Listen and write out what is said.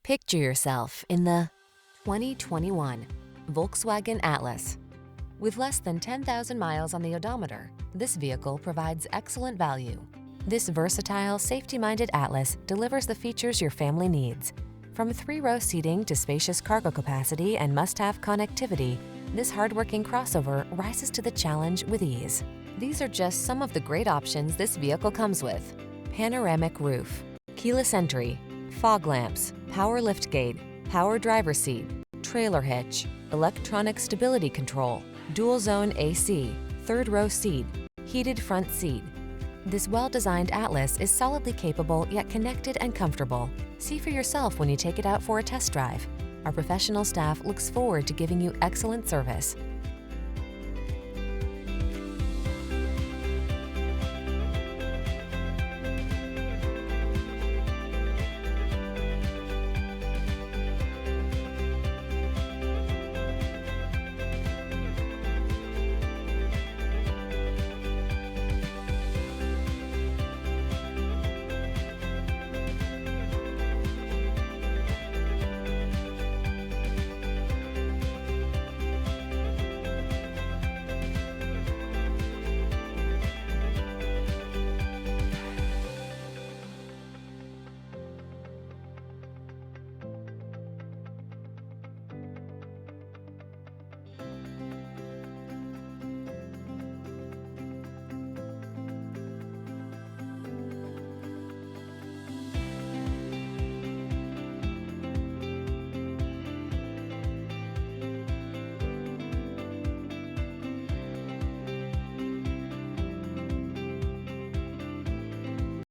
Picture yourself in the 2021 Volkswagen Atlas. With less than 10,000 miles on the odometer, this vehicle provides excellent value. This versatile, safety-minded Atlas delivers the features your family needs. From three-row seating to spacious cargo capacity and must-have connectivity, this hardworking crossover rises to the challenge with ease. These are just some of the great options this vehicle comes with: panoramic roof, keyless entry, fog lamps, power liftgate, power driver seat, trailer hitch, electronic stability control, dual zone AC, third row seat, heated front seat. This well-designed Atlas is solidly capable yet connected and comfortable. See for yourself when you take it out for a test drive. Our professional staff looks forward to giving you excellent service.